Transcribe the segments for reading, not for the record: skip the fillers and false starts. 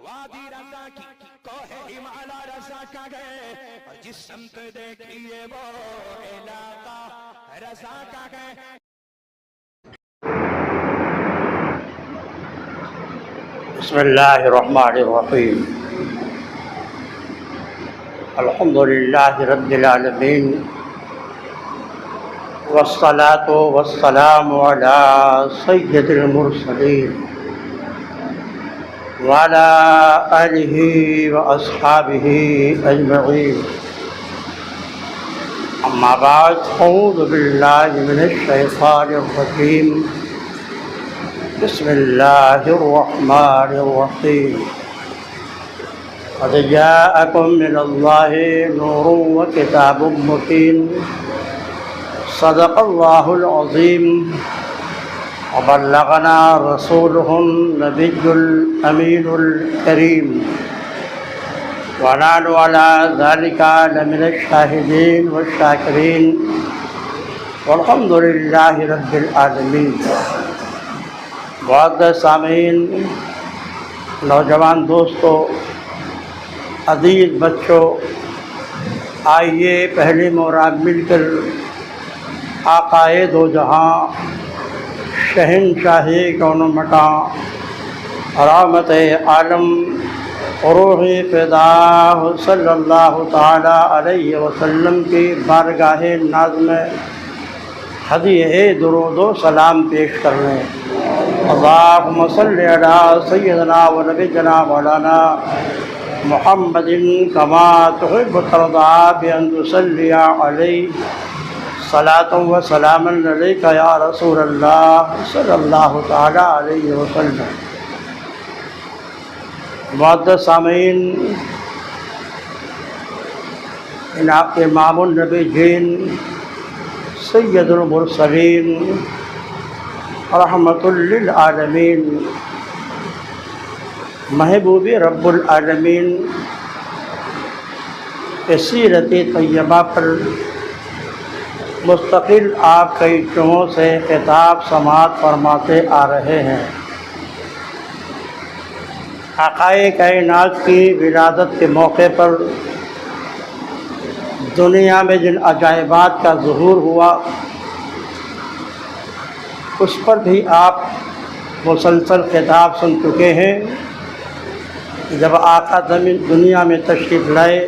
وادی رضا کی کوہ ہمالا رضا کا گئے اور جس سمت دیکھیے وہ علاقہ رضا کا گئے. بسم اللہ الرحمن الرحیم. الحمد للہ رب العالمین والصلاة والسلام علی سید المرسلین وعلى آلہ واصحابہ اجمعین. اما بعد اعوذ باللہ من الشیطان الرجیم. بسم اللہ الرحمن الرحیم. قد جاءکم من اللہ نور وکتاب مبین. صدق اللہ العظیم. وبلغنا رسوله النبي الأمين الكريم. ونحن على ذلك لمن الشاهدين والشاكرين. والحمد لله رب العالمين. معزز سامعین، نوجوان دوستو، عزیز بچوں، آئیے پہلے مراد مل کر آقائے دو جہاں، شہنشاہ کون و مکان، رحمت عالم، روح فداہ صلی اللہ تعالی علیہ وسلم کی بارگاہ ناز میں ہدیہ درود و سلام پیش کرنے. اللہم صلی علی سیدنا و نبینا مولانا محمد کما تحب ترضى بأن تصلی علیہ صلاۃ و سلام علیک یا رسول اللہ صلی اللہ تعالی علیہ وسلم. معزز سامعین، امام النبیین سید المرسلین رحمۃ للعالمین محبوب رب العالمین کے سیرت طیبہ پر مستقل آپ کئی جمعوں سے خطاب سماعت فرماتے آ رہے ہیں. آقائے کائنات کی ولادت کے موقع پر دنیا میں جن عجائبات کا ظہور ہوا اس پر بھی آپ مسلسل خطاب سن چکے ہیں. جب آقا دنیا میں تشریف لائے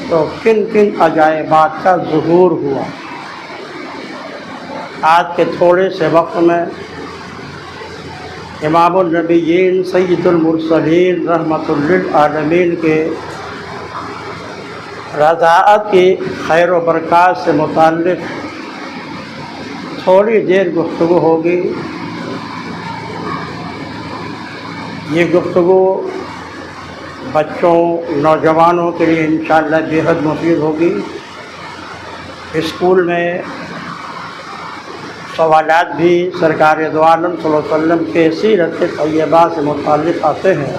تو کن کن عجائبات کا ظہور ہوا. آج کے تھوڑے سے وقت میں امام النبیین سید المرسلین رحمۃ للعالمین کے رضاعت کی خیر و برکات سے متعلق تھوڑی دیر گفتگو ہوگی. یہ گفتگو بچوں، نوجوانوں کے لیے انشاءاللہ بے حد مفید ہوگی. اسکول میں سوالات بھی سرکار دو عالم صلی اللہ علیہ وسلم کے سیرت طیبہ سے متعلق آتے ہیں.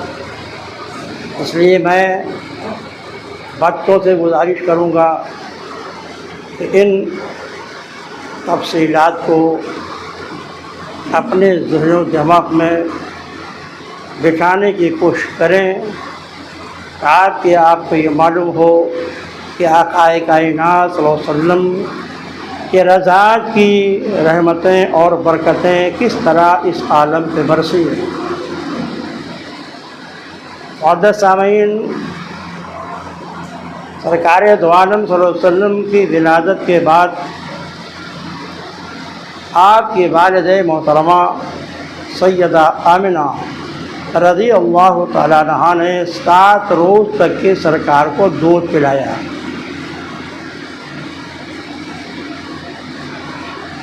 اس لیے میں بچوں سے گزارش کروں گا کہ ان تفصیلات کو اپنے ذہن و دماغ میں بٹھانے کی کوشش کریں تاکہ آپ کو یہ معلوم ہو کہ آقا کائنات صلی اللہ علیہ وسلم کہ رضاعت کی رحمتیں اور برکتیں کس طرح اس عالم پہ برسی ہیں. معزز سامعین، سرکار دو عالم صلی اللہ علیہ وسلم کی ولادت کے بعد آپ کی والدہ محترمہ سیدہ آمنہ رضی اللہ تعالیٰ عنہا نے 7 روز تک کے سرکار کو دودھ پلایا.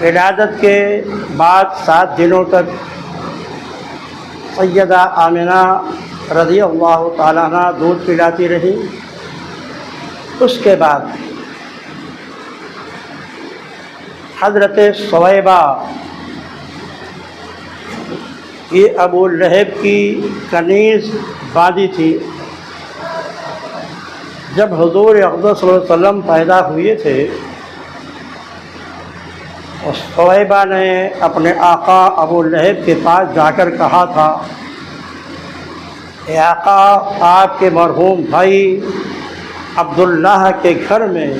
ولادت کے بعد 7 دنوں تک سیدہ آمنہ رضی اللہ تعالیٰ عنہ دودھ پلاتی رہی. اس کے بعد حضرت ثویبہ یہ ابو لہب کی کنیز باندھی تھی. جب حضور اقدس صلی اللہ علیہ وسلم پیدا ہوئے تھے ثویبہ نے اپنے آقا ابو لہب کے پاس جا کر کہا تھا اے آقا آپ کے مرحوم بھائی عبداللہ کے گھر میں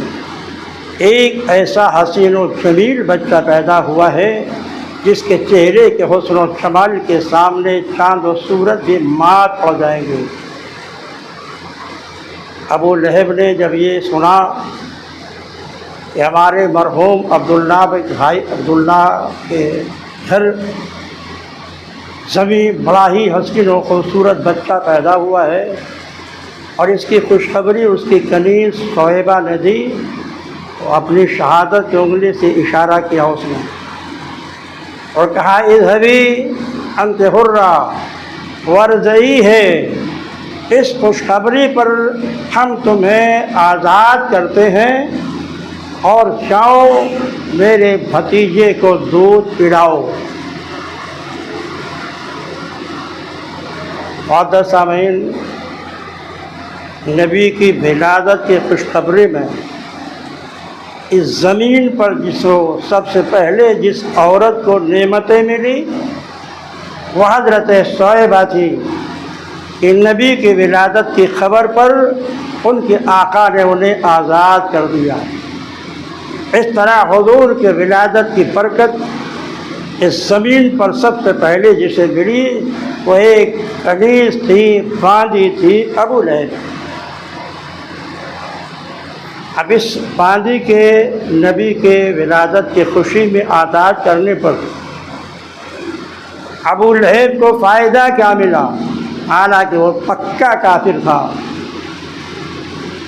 ایک ایسا حسین و جمیل بچہ پیدا ہوا ہے جس کے چہرے کے حسن و جمال کے سامنے چاند و سورج بھی مات پڑ جائیں گے۔ ابو لہب نے جب یہ سنا کہ ہمارے مرحوم عبداللہ بھائی عبداللہ کے گھر زمین بڑا ہی حسین و خوبصورت بچہ پیدا ہوا ہے اور اس کی خوشخبری اس کی کنیز صہیبہ نے دی، تو اپنی شہادت کی انگلی سے اشارہ کیا اس نے اور کہا اذهبی انت حرہ ورضعی ہے، اس خوشخبری پر ہم تمہیں آزاد کرتے ہیں اور جاؤ میرے بھتیجے کو دودھ پلاؤ۔ معزز سامعین، نبی کی ولادت کی خوشخبری میں اس زمین پر سب سے پہلے جس عورت کو نعمتیں ملی وہ حضرت صہیبہ تھی کہ نبی کی ولادت کی خبر پر ان کے آقا نے انہیں آزاد کر دیا۔ اس طرح حضور کے ولادت کی برکت اس زمین پر سب سے پہلے جسے ملی وہ ایک کنیز تھی، باندھی تھی، ابو لہب۔ اب اس باندھی کے نبی کے ولادت کی خوشی میں آزاد کرنے پر ابو لہب کو فائدہ کیا ملا؟ حالانکہ وہ پکا کافر تھا،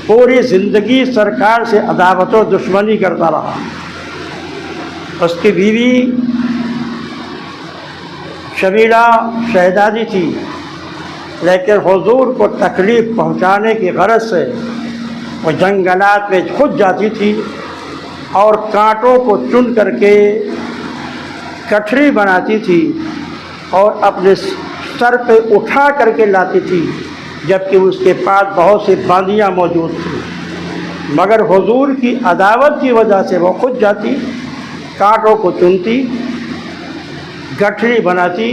پوری زندگی سرکار سے عداوت و دشمنی کرتا رہا۔ اس کی بیوی شمیلہ شہزادی تھی، لیکن حضور کو تکلیف پہنچانے کی غرض سے وہ جنگلات میں خود جاتی تھی اور کانٹوں کو چن کر کے کٹھری بناتی تھی اور اپنے سر پہ اٹھا کر کے لاتی تھی، جبکہ اس کے پاس بہت سی باندیاں موجود تھیں، مگر حضور کی عداوت کی وجہ سے وہ خود جاتی، کانٹوں کو چنتی، گٹھری بناتی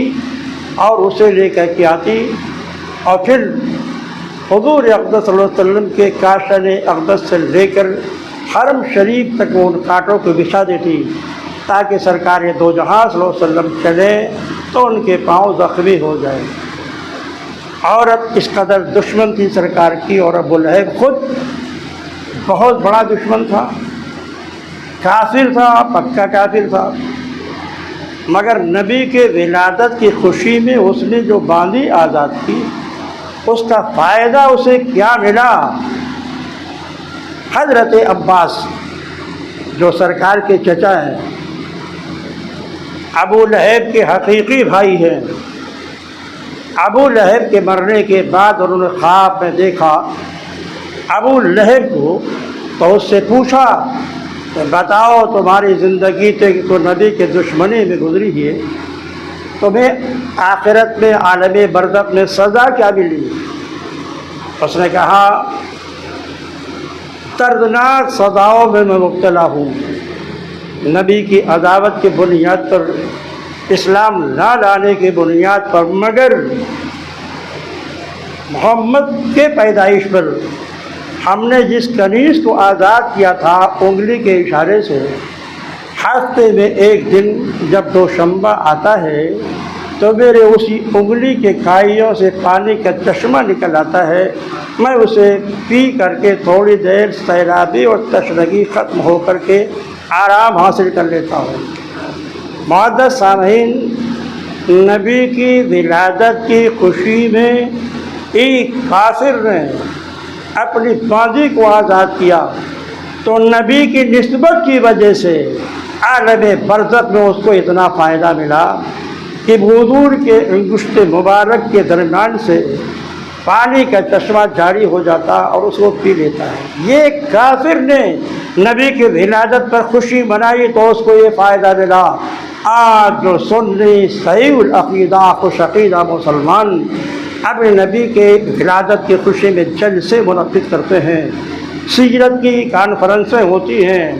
اور اسے لے کر کے آتی اور پھر حضور اقدس صلی اللہ علیہ وسلم کے کاشن اقدس سے لے کر حرم شریف تک ان کانٹوں کو بچھا دیتی تاکہ سرکار دو جہاں صلی اللہ علیہ وسلم چلے تو ان کے پاؤں زخمی ہو جائے۔ عورت اس قدر دشمن تھی سرکار کی، اور ابو لہب خود بہت بڑا دشمن تھا، کافر تھا، پکا کافر تھا، مگر نبی کے ولادت کی خوشی میں اس نے جو باندھی آزاد کی اس کا فائدہ اسے کیا ملا؟ حضرت عباس جو سرکار کے چچا ہیں، ابو لہب کے حقیقی بھائی ہیں، ابو لہب کے مرنے کے بعد انہوں نے خواب میں دیکھا ابو لہب کو، تو اس سے پوچھا کہ بتاؤ تمہاری زندگی تو نبی کے دشمنی میں گزری ہے، تمہیں آخرت میں عالم برزخ میں سزا کیا ملی؟ اس نے کہا دردناک سزاؤں میں مبتلا ہوں، نبی کی عداوت کی بنیاد پر، اسلام نہ لانے کی بنیاد پر، مگر محمد کے پیدائش پر ہم نے جس کنیز کو آزاد کیا تھا انگلی کے اشارے سے، ہفتے میں ایک دن جب دوشنبہ آتا ہے تو میرے اسی انگلی کے کائیوں سے پانی کا چشمہ نکل آتا ہے، میں اسے پی کر کے تھوڑی دیر سیرابی اور تشنگی ختم ہو کر کے آرام حاصل کر لیتا ہوں۔ معزز سامعین، نبی کی ولادت کی خوشی میں ایک کافر نے اپنی باندھی کو آزاد کیا تو نبی کی نسبت کی وجہ سے عالم برزخ میں اس کو اتنا فائدہ ملا کہ حضور کے انگشت مبارک کے درمیان سے پانی کا چشمہ جاری ہو جاتا اور اس کو پی لیتا ہے۔ یہ کافر نے نبی کی ولادت پر خوشی منائی تو اس کو یہ فائدہ ملا۔ آج جو سنی صحیح العقیدہ خوش عقیدہ مسلمان اپنے نبی کے ولادت کی خوشی میں جلسے منعقد کرتے ہیں، سیرت کی کانفرنسیں ہوتی ہیں،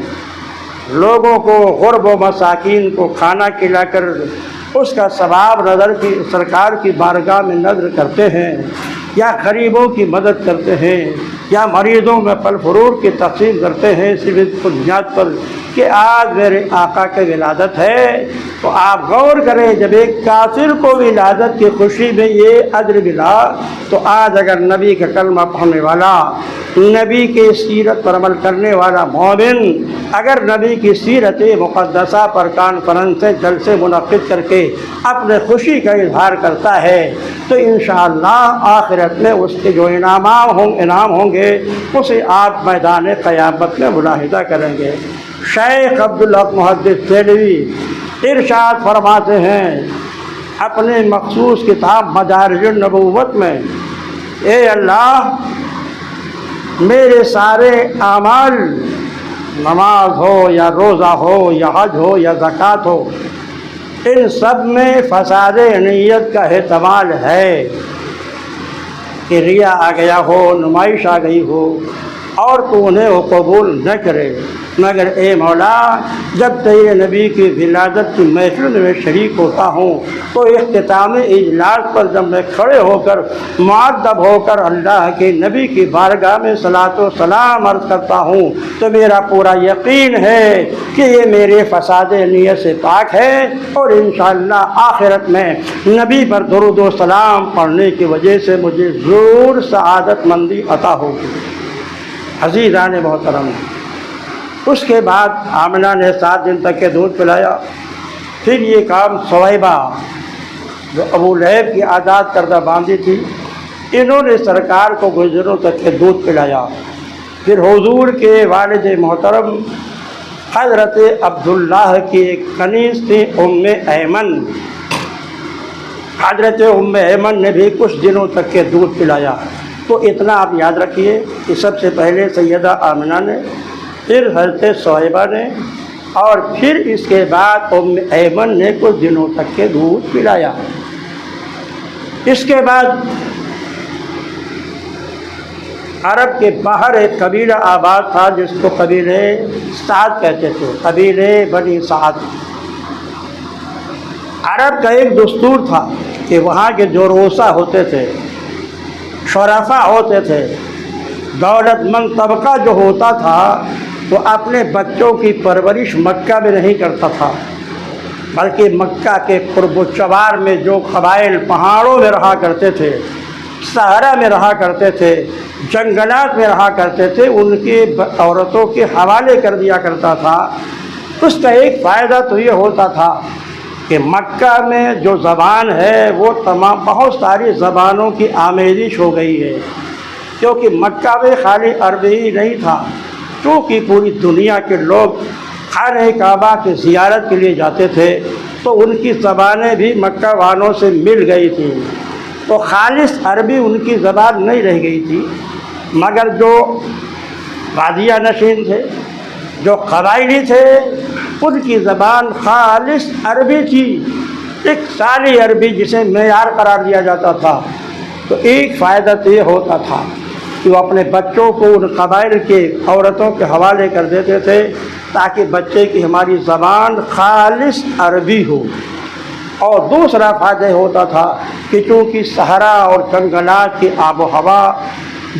لوگوں کو غرب و مساکین کو کھانا کھلا کر اس کا ثواب نظر کی سرکار کی بارگاہ میں نظر کرتے ہیں، یا غریبوں کی مدد کرتے ہیں، یا مریضوں میں پھل فروٹ کی تقسیم کرتے ہیں، صرف اس بنیاد پر کہ آج میرے آقا کی ولادت ہے، تو آپ غور کریں جب ایک کافر کو ولادت کی خوشی میں یہ اجر ملا، تو آج اگر نبی کا کلمہ پڑھنے والا، نبی کی سیرت پر عمل کرنے والا مومن اگر نبی کی سیرت مقدسہ پر کانفرنس جلسے منعقد کر کے اپنے خوشی کا اظہار کرتا ہے، تو انشاءاللہ آخرت میں اس کے جو انعام ہوں گے اسے آپ میدان قیامت میں ملاحظہ کریں گے۔ شیخ عبدالحق محدث دہلوی ارشاد فرماتے ہیں اپنے مخصوص کتاب مدارج النبوت میں، اے اللہ میرے سارے اعمال، نماز ہو یا روزہ ہو یا حج ہو یا زکوٰۃ ہو، ان سب میں فساد نیت کا احتمال ہے کہ ریا آ گیا ہو، نمائش آ گئی ہو اور تو انہیں وہ قبول نہ کرے، مگر اے مولا جب تیرے نبی کی ولادت کی محفل میں شریک ہوتا ہوں تو اختتام اجلاس پر جب میں کھڑے ہو کر معدب ہو کر اللہ کے نبی کی بارگاہ میں صلاۃ و سلام عرض کرتا ہوں تو میرا پورا یقین ہے کہ یہ میرے فساد نیت سے پاک ہے، اور انشاءاللہ آخرت میں نبی پر درود و سلام پڑھنے کی وجہ سے مجھے ضرور سعادت مندی عطا ہوگی۔ عزیزان محترم، اس کے بعد آمنہ نے 7 دن تک کے دودھ پلایا، پھر یہ کام صہیبہ جو ابو لہب کی آزاد کردہ باندھی تھی، انہوں نے سرکار کو کچھ دنوں تک کے دودھ پلایا۔ پھر حضور کے والد محترم حضرت عبداللہ کی ایک کنیز تھی ام ایمن، حضرت ام ایمن نے بھی کچھ دنوں تک کے دودھ پلایا۔ تو اتنا آپ یاد رکھیے کہ سب سے پہلے سیدہ آمنہ نے، پھر حضرت صہیبہ نے، اور پھر اس کے بعد ام ایمن نے کچھ دنوں تک کے دودھ پلایا۔ اس کے بعد عرب کے باہر ایک قبیلہ آباد تھا جس کو قبیلے سعد کہتے تھے، قبیلے بنی سعد۔ عرب کا ایک دستور تھا کہ وہاں کے جو روسا ہوتے تھے، شرفا ہوتے تھے، دولت مند طبقہ جو ہوتا تھا وہ اپنے بچوں کی پرورش مکہ میں نہیں کرتا تھا، بلکہ مکہ کے قرب و چوار میں جو قبائل پہاڑوں میں رہا کرتے تھے، صحرا میں رہا کرتے تھے، جنگلات میں رہا کرتے تھے، ان کی عورتوں کے حوالے کر دیا کرتا تھا۔ اس کا ایک فائدہ تو یہ ہوتا تھا کہ مکہ میں جو زبان ہے وہ تمام بہت ساری زبانوں کی آمیزش ہو گئی ہے، کیونکہ مکہ میں خالی عربی ہی نہیں تھا، چونکہ پوری دنیا کے لوگ خانہ کعبہ کی زیارت کے لیے جاتے تھے تو ان کی زبانیں بھی مکہ والوں سے مل گئی تھیں، تو خالص عربی ان کی زبان نہیں رہ گئی تھی، مگر جو بادیہ نشین تھے، جو قبائلی تھے، ان کی زبان خالص عربی تھی، ایک ساری عربی جسے معیار قرار دیا جاتا تھا۔ تو ایک فائدہ تو یہ ہوتا تھا کہ وہ اپنے بچوں کو ان قبائل کے عورتوں کے حوالے کر دیتے تھے تاکہ بچے کی ہماری زبان خالص عربی ہو۔ اور دوسرا فائدہ ہوتا تھا کہ چونکہ صحرا اور جنگلات کی آب و ہوا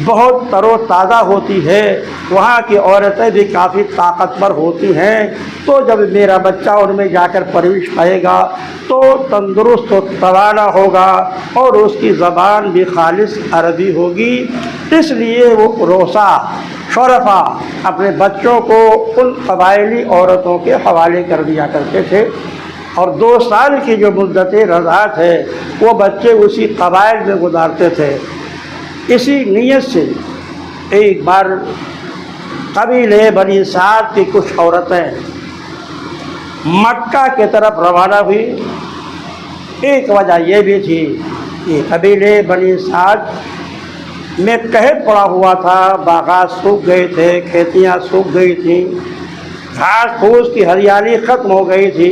بہت تر و تازہ ہوتی ہے، وہاں کی عورتیں بھی کافی طاقتور ہوتی ہیں، تو جب میرا بچہ ان میں جا کر پرورش پائے گا تو تندرست و توانا ہوگا اور اس کی زبان بھی خالص عربی ہوگی۔ اس لیے وہ روسا شرفا اپنے بچوں کو ان قبائلی عورتوں کے حوالے کر دیا کرتے تھے، اور 2 سال کی جو مدت رضاعت ہے وہ بچے اسی قبائل میں گزارتے تھے۔ اسی نیت سے ایک بار قبیلے بنی سعد کی کچھ عورتیں مکہ کی طرف روانہ ہوئی۔ ایک وجہ یہ بھی تھی کہ قبیلے بنی سعد میں قحط پڑا ہوا تھا، باغات سوکھ گئے تھے، کھیتیاں سوکھ گئی تھیں، گھاس پھوس کی ہریالی ختم ہو گئی تھی۔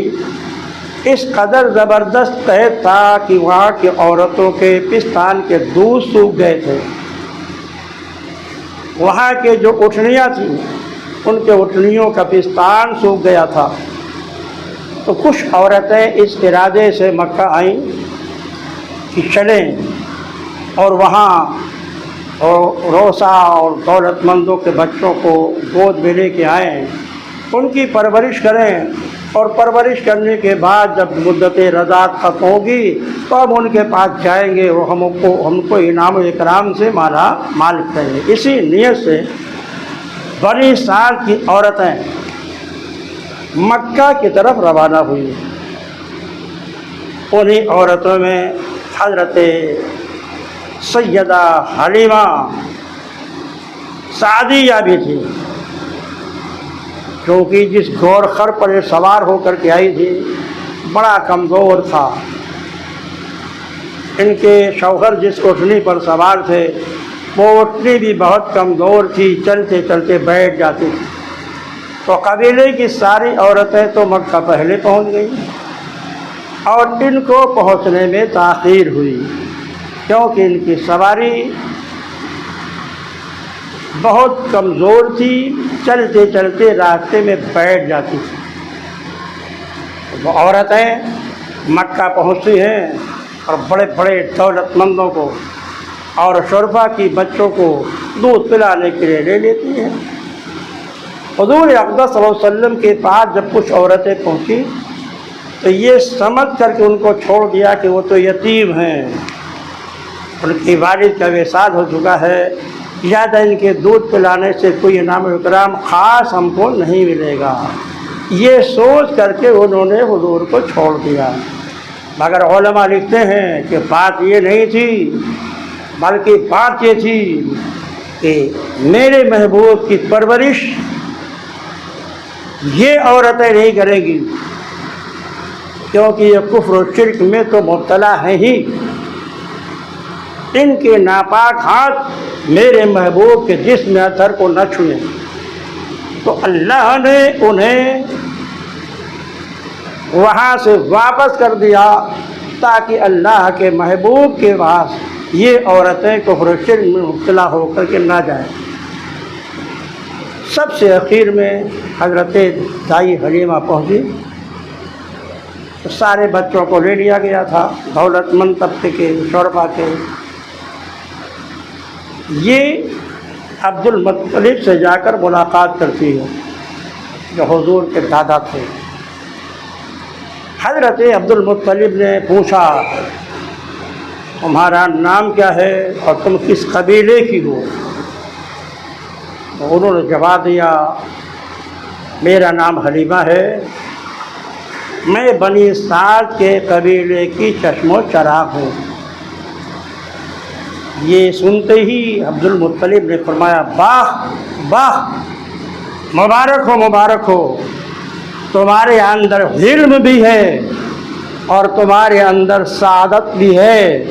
اس قدر زبردست قحط تھا کہ وہاں کی عورتوں کے پستان کے دودھ سوکھ گئے تھے، وہاں کے جو اٹھنیاں تھیں ان کے اٹھنیوں کا پستان سوکھ گیا تھا۔ تو کچھ عورتیں اس ارادے سے مکہ آئیں کہ چلیں اور وہاں روسا اور دولت مندوں کے بچوں کو گود میں لے کے آئیں، ان کی پرورش کریں، اور پرورش کرنے کے بعد جب مدت رضاعت ختم ہوگی تو ہم ان کے پاس جائیں گے، وہ ہم کو انعام و اکرام سے مالا مال کریں گے۔ اسی نیت سے بنی سعد کی عورتیں مکہ کی طرف روانہ ہوئی۔ انہی عورتوں میں حضرت سیدہ حلیمہ سعدیہ بھی تھی، کیونکہ جس گھوڑ خر پر یہ سوار ہو کر کے آئی تھی بڑا کمزور تھا۔ ان کے شوہر جس اٹھنی پر سوار تھے وہ اٹھنی بھی بہت کمزور تھی، چلتے چلتے بیٹھ جاتی تھی۔ تو قبیلے کی ساری عورتیں تو مکہ پہلے پہنچ گئیں اور ان کو پہنچنے میں تاخیر ہوئی، کیونکہ ان کی سواری بہت کمزور تھی، چلتے چلتے راستے میں بیٹھ جاتی تھی۔ وہ عورتیں مکہ پہنچتی ہیں اور بڑے بڑے دولت مندوں کو اور شرفا کی بچوں کو دودھ پلانے کے لیے لے لیتی ہیں۔ حضور اقدس صلی اللہ علیہ وسلم کے پاس جب کچھ عورتیں پہنچی تو یہ سمجھ کر کے ان کو چھوڑ دیا کہ وہ تو یتیم ہیں، ان کی والد کا وصال ہو چکا ہے، زیادہ ان کے دودھ پلانے سے کوئی انعام و اکرام خاص ہم کو نہیں ملے گا، یہ سوچ کر کے انہوں نے حضور کو چھوڑ دیا۔ مگر علماء لکھتے ہیں کہ بات یہ نہیں تھی، بلکہ بات یہ تھی کہ میرے محبوب کی پرورش یہ عورتیں نہیں کریں گی، کیونکہ یہ کفر و شرک میں تو مبتلا ہیں ہی، ان کے ناپاک ہاتھ میرے محبوب کے جسم اطہر کو نہ چھوئیں۔ تو اللہ نے انہیں وہاں سے واپس کر دیا تاکہ اللہ کے محبوب کے پاس یہ عورتیں کفر و شرک میں مبتلا ہو کر کے نہ جائیں۔ سب سے اخیر میں حضرت دائی حلیمہ پہنچی، سارے بچوں کو لے لیا گیا تھا، دولت مند طبقے کے، شرفا کے۔ یہ عبد المطلب سے جا کر ملاقات کرتی ہے جو حضور کے دادا تھے۔ حضرت عبد المطلب نے پوچھا تمہارا نام کیا ہے اور تم کس قبیلے کی ہو؟ تو انہوں نے جواب دیا میرا نام حلیمہ ہے، میں بنی سعد کے قبیلے کی چشم و چراغ ہوں۔ یہ سنتے ہی عبد المطلب نے فرمایا واہ واہ، مبارک ہو مبارک ہو، تمہارے اندر علم بھی ہے اور تمہارے اندر سعادت بھی ہے۔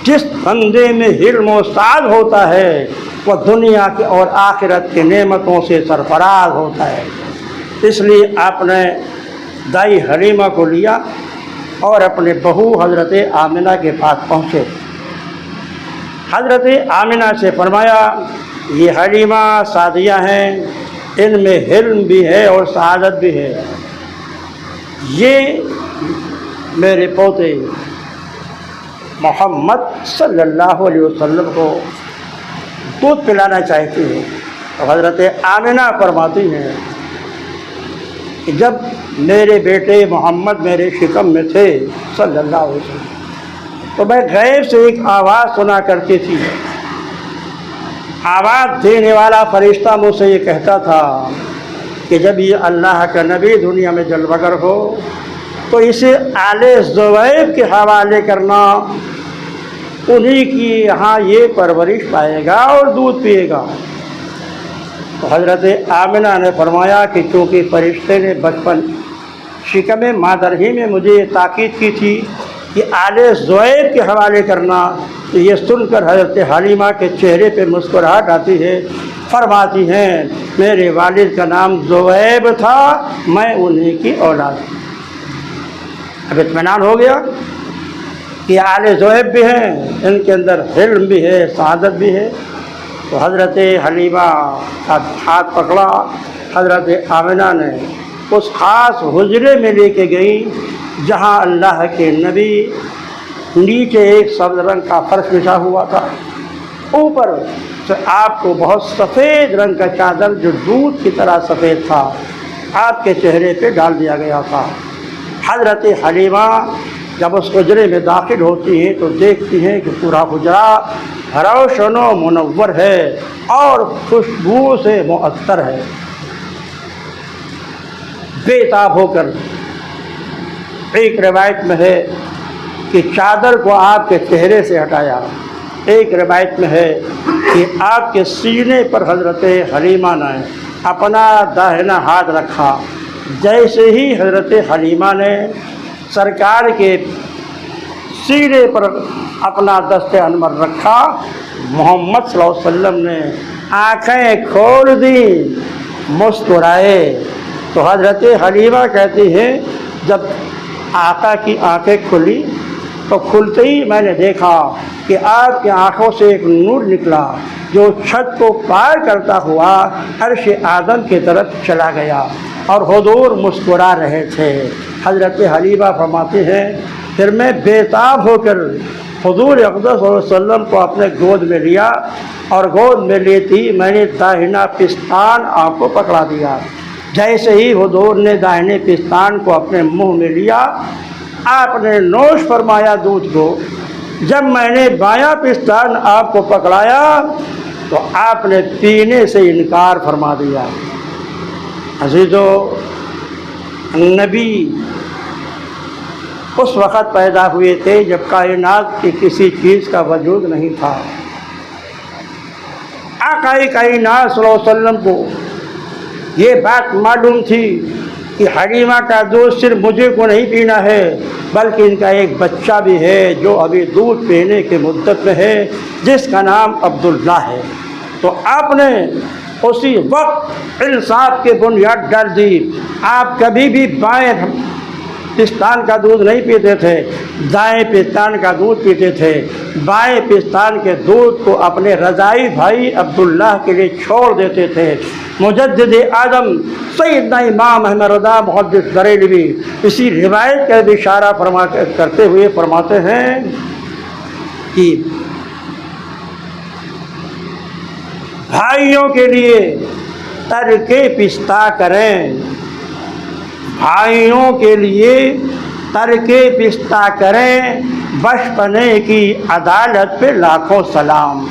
جس بندے میں علم و سعادت ہوتا ہے وہ دنیا کے اور آخرت کی نعمتوں سے سرفراز ہوتا ہے۔ اس لیے آپ نے دائی حلیمہ کو لیا اور اپنے بہو حضرت آمنہ کے پاس پہنچے۔ حضرت آمنہ سے فرمایا یہ حلیمہ سعدیہ ہیں، ان میں علم بھی ہے اور سعادت بھی ہے، یہ میرے پوتے محمد صلی اللہ علیہ وسلم کو دودھ پلانا چاہتی ہیں۔ تو حضرت آمنہ فرماتی ہیں کہ جب میرے بیٹے محمد میرے شکم میں تھے صلی اللہ علیہ وسلم تو میں غیب سے ایک آواز سنا کرتی تھی، آواز دینے والا فرشتہ مجھ سے یہ کہتا تھا کہ جب یہ اللہ کا نبی دنیا میں جلوہ گر ہو تو اسے آل زویب کے حوالے کرنا، انہی کی یہاں یہ پرورش پائے گا اور دودھ پیے گا۔ تو حضرت آمنہ نے فرمایا کہ چونکہ فرشتے نے بچپن شکم مادر ہی میں مجھے یہ تاکید کی تھی کہ آل زویب کے حوالے کرنا، تو یہ سن کر حضرت حلیمہ کے چہرے پہ مسکراہٹ آتی ہے، فرماتی ہیں میرے والد کا نام زویب تھا، میں انہی کی اولاد ہوں۔ اب اطمینان ہو گیا کہ آل زویب بھی ہیں، ان کے اندر علم بھی ہے، سعادت بھی ہے۔ تو حضرت حلیمہ کا ہاتھ پکڑا حضرت آمنہ نے اس خاص حجرے میں لے کے گئیں جہاں اللہ کے نبی نیچے ایک سبز رنگ کا فرش بچھا ہوا تھا، اوپر سے آپ کو بہت سفید رنگ کا چادر جو دودھ کی طرح سفید تھا آپ کے چہرے پہ ڈال دیا گیا تھا۔ حضرت حلیمہ جب اس حجرے میں داخل ہوتی ہیں تو دیکھتی ہیں کہ پورا حجرہ روشن و منور ہے اور خوشبو سے معطر ہے۔ بے تاب ہو کر، ایک روایت میں ہے کہ چادر کو آپ کے چہرے سے ہٹایا، ایک روایت میں ہے کہ آپ کے سینے پر حضرت حلیمہ نے اپنا داہنا ہاتھ رکھا۔ جیسے ہی حضرت حلیمہ نے سرکار کے سینے پر اپنا دست انور رکھا، محمد صلی اللہ علیہ وسلم نے آنکھیں کھول دیں، مسکرائے۔ تو حضرت حلیمہ کہتی ہیں جب آقا کی آنکھیں کھلی تو کھلتے ہی میں نے دیکھا کہ آپ کی آنکھوں سے ایک نور نکلا جو چھت کو پار کرتا ہوا عرش آدم کی طرف چلا گیا، اور حضور مسکرا رہے تھے۔ حضرت حلیمہ فرماتے ہیں پھر میں بے تاب ہو کر حضور اقدس صلی اللہ علیہ وسلم کو اپنے گود میں لیا، اور گود میں لیتی میں نے داہنا پستان آپ کو پکڑا دیا۔ جیسے ہی حضور نے داہنے پستان کو اپنے منہ میں لیا، آپ نے نوش فرمایا دودھ کو۔ جب میں نے بایاں پستان آپ کو پکڑایا تو آپ نے پینے سے انکار فرما دیا۔ عزیزو، نبی اس وقت پیدا ہوئے تھے جب کائنات کی کسی چیز کا وجود نہیں تھا۔ آقا کائنات صلی اللہ علیہ وسلم کو یہ بات معلوم تھی کہ حلیمہ کا دودھ صرف مجھے کو نہیں پینا ہے بلکہ ان کا ایک بچہ بھی ہے جو ابھی دودھ پینے کی مدت میں ہے، جس کا نام عبداللہ ہے۔ تو آپ نے اسی وقت انصاف کی بنیاد ڈال دی۔ آپ کبھی بھی بائیں پستان کا دودھ نہیں پیتے تھے، دائیں پستان کا دودھ پیتے تھے۔ بائیں پستان کے دودھ کو اپنے رضائی بھائی عبداللہ کے لیے چھوڑ دیتے تھے۔ مجدد اعظم سیدنا امام احمد رضا محدث بریلوی اسی روایت کا بھی اشارہ کرتے ہوئے فرماتے ہیں کہ بھائیوں کے لیے ترک پستہ کریں، بھائیوں کے لیے ترک پستہ کریں، بچپنے کی عدالت پہ لاکھوں سلام۔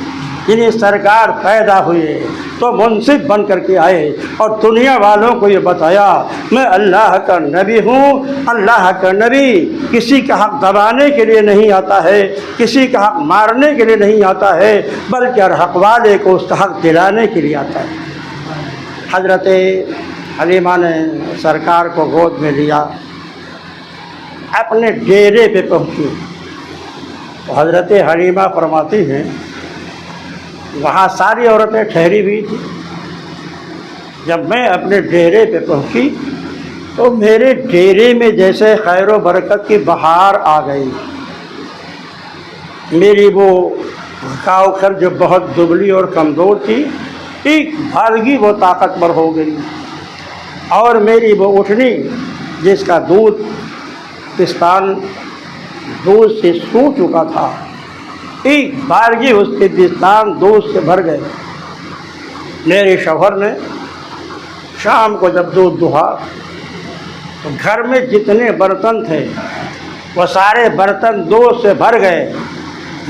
یعنی سرکار پیدا ہوئے تو منصف بن کر کے آئے اور دنیا والوں کو یہ بتایا میں اللہ کا نبی ہوں۔ اللہ کا نبی کسی کا حق دبانے کے لیے نہیں آتا ہے، کسی کا حق مارنے کے لیے نہیں آتا ہے، بلکہ ہر حق والے کو اس کا حق دلانے کے لیے آتا ہے۔ حضرت حلیمہ نے سرکار کو گود میں لیا، اپنے ڈیرے پہ پہنچی تو حضرت حلیمہ فرماتی ہیں وہاں ساری عورتیں ٹھہری ہوئی تھیں۔ جب میں اپنے ڈیرے پہ پہنچی تو میرے ڈیرے میں جیسے خیر و برکت کی بہار آ گئی۔ میری وہ کاؤخر جو بہت دبلی اور کمزور تھی، ایک بھالگی وہ طاقتور ہو گئی، اور میری وہ اٹھنی جس کا دودھ پستان دودھ سے سو چکا تھا، ایک بارگی اس کے پستان دودھ سے بھر گئے۔ میرے شوہر نے شام کو جب دودھ دہا تو گھر میں جتنے برتن تھے وہ سارے برتن دودھ سے بھر گئے۔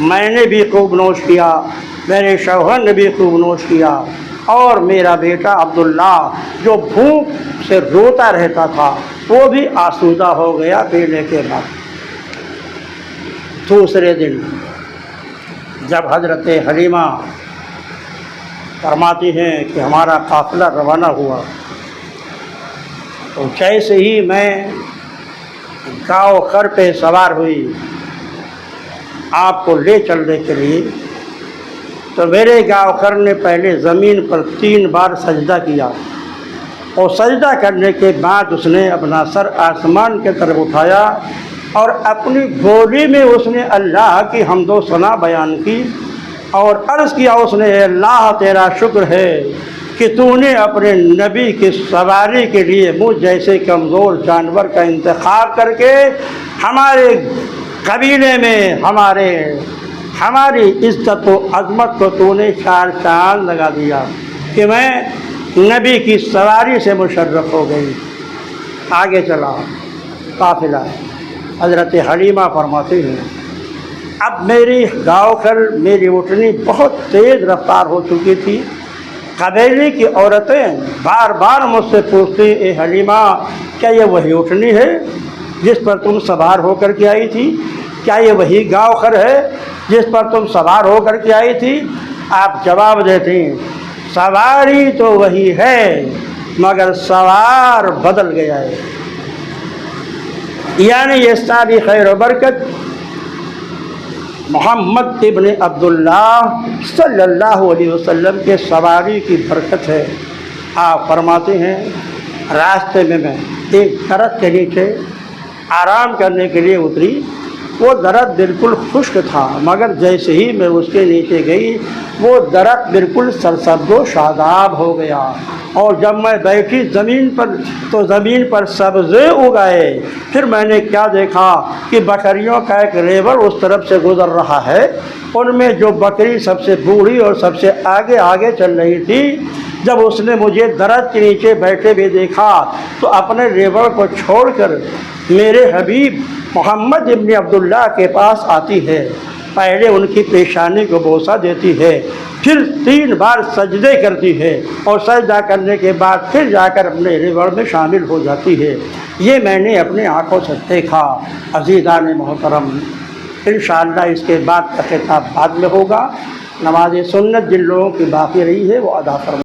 میں نے بھی خوب نوش کیا، میرے شوہر نے بھی خوب نوش کیا، اور میرا بیٹا عبداللہ جو بھوک سے روتا رہتا تھا وہ بھی آسودہ ہو گیا پینے کے بعد۔ دوسرے دن جب حضرت حلیمہ فرماتی ہیں کہ ہمارا قافلہ روانہ ہوا تو جیسے ہی میں گاؤ خر پہ سوار ہوئی آپ کو لے چلنے کے لیے، تو میرے گاؤ خر نے پہلے زمین پر 3 بار سجدہ کیا، اور سجدہ کرنے کے بعد اس نے اپنا سر آسمان کی طرف اٹھایا اور اپنی بولی میں اس نے اللہ کی حمد و ثنا بیان کی اور عرض کیا اس نے، اے اللہ تیرا شکر ہے کہ تو نے اپنے نبی کی سواری کے لیے مجھ جیسے کمزور جانور کا انتخاب کر کے ہمارے قبیلے میں ہماری عزت و عظمت کو تو نے چار چاند لگا دیا کہ میں نبی کی سواری سے مشرف ہو گئی۔ آگے چلا قافلہ، حضرت حلیمہ فرماتی ہیں اب میری گاؤکھر، میری اٹھنی بہت تیز رفتار ہو چکی تھی۔ قبیلے کی عورتیں بار بار مجھ سے پوچھتی اے حلیمہ کیا یہ وہی اٹھنی ہے جس پر تم سوار ہو کر کے آئی تھی؟ کیا یہ وہی گاؤکھر ہے جس پر تم سوار ہو کر کے آئی تھی؟ آپ جواب دیتے ہیں سواری تو وہی ہے مگر سوار بدل گیا ہے۔ یعنی یہ ساری خیر و برکت محمد ابن عبداللہ صلی اللہ علیہ وسلم کے سواری کی برکت ہے۔ آپ فرماتے ہیں راستے میں ایک درخت کے نیچے آرام کرنے کے لیے اتری۔ وہ درخت بالکل خشک تھا مگر جیسے ہی میں اس کے نیچے گئی وہ درخت بالکل سرسبز و شاداب ہو گیا، اور جب میں بیٹھی زمین پر تو زمین پر سبزے اگائے۔ پھر میں نے کیا دیکھا کہ بکریوں کا ایک ریوڑ اس طرف سے گزر رہا ہے۔ ان میں جو بکری سب سے بوڑھی اور سب سے آگے چل رہی تھی، جب اس نے مجھے درخت کے نیچے بیٹھے ہوئے دیکھا تو اپنے ریوڑ کو چھوڑ کر میرے حبیب محمد ابن عبداللہ کے پاس آتی ہے۔ پہلے ان کی پیشانی کو بوسہ دیتی ہے، پھر 3 بار سجدے کرتی ہے، اور سجدہ کرنے کے بعد پھر جا کر اپنے ریوڑ میں شامل ہو جاتی ہے۔ یہ میں نے اپنے آنکھوں سے دیکھا۔ عزیزان محترم، انشاءاللہ اس کے بعد کا خطاب بعد میں ہوگا۔ نماز سنت جن لوگوں کی باقی رہی ہے وہ ادا فرمائیں۔